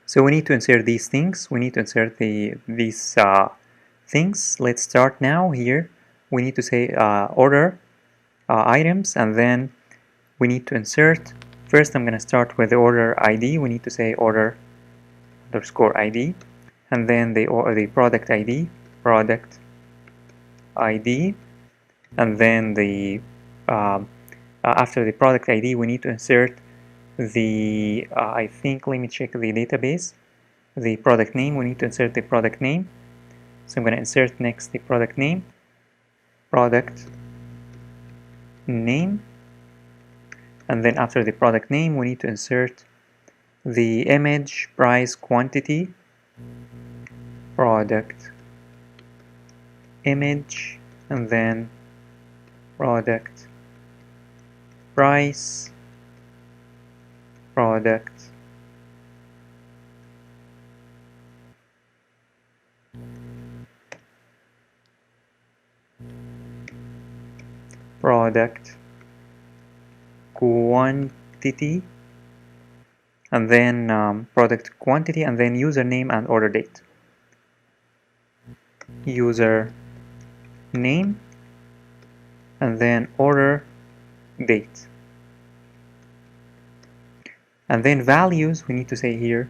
So we need to insert these things. We need to insert these things. Let's start now. Here we need to say order items, and then we need to insert. First, I'm going to start with the order ID. We need to say order underscore ID, and then the product ID, product ID, and then the after the product ID, we need to insert the I think, let me check the database, the product name. We need to insert the product name. So I'm going to insert next the product name, product name, and then after the product name, we need to insert the image, price, quantity, product image, and then product price, product quantity, and then product quantity, and then username and order date. User name, and then order date. And then values, we need to say here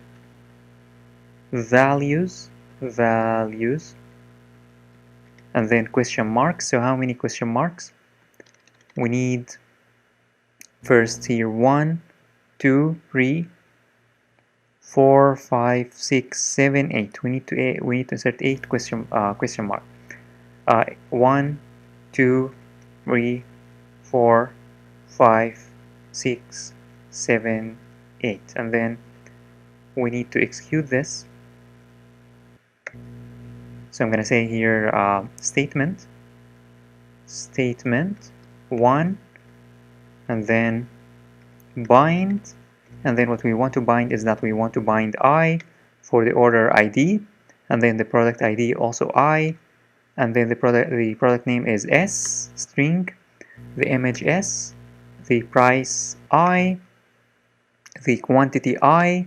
values, and then question marks. So how many question marks? We need first here 1, 2, 3, 4, 5, 6, 7, 8. We need to insert 8 question mark. 1, 2, 3, 4, 5, 6, 7, 8, and then we need to execute this. So I'm going to say here statement 1, and then bind, and then what we want to bind is that we want to bind I for the order ID, and then the product ID also I, and then the product name is S string, the image S, the price I, the quantity I,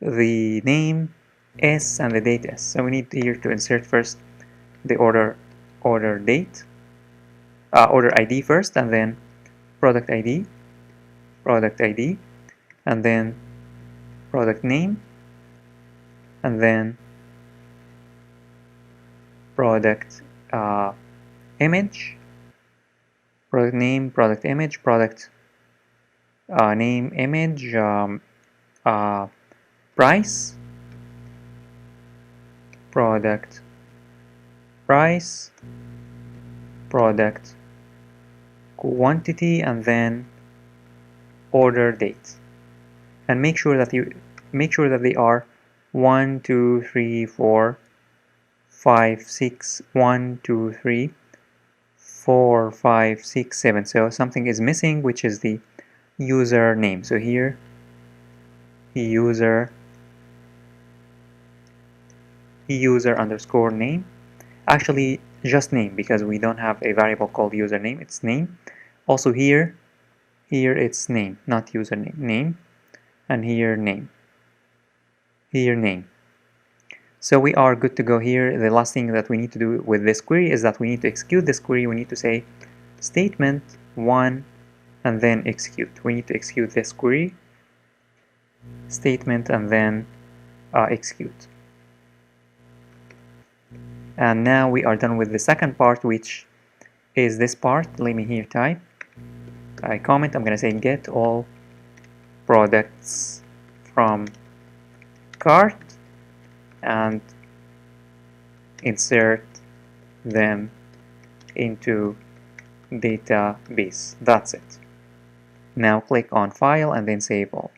the name S, and the date S. So we need here to insert first the order date, order ID first, and then product ID, and then product name, and then product image, product name, product image, product name, image, price, product price, product quantity, and then order date. And make sure that they are 1, 2, 3, 4, 5, 6, 1, 2, 3, 4, 5, 6, 7. So something is missing, which is the user name. So here user underscore name, actually just name, because we don't have a variable called username, it's name. Also here it's name, not username, name, and here name. So we are good to go here. The last thing that we need to do with this query is that we need to execute this query. We need to say statement 1 and then execute. We need to execute this query, statement, and then execute. And now we are done with the second part, which is this part. Let me here type. I comment. I'm going to say get all products from cart and insert them into database. That's it. Now click on File and then Save All.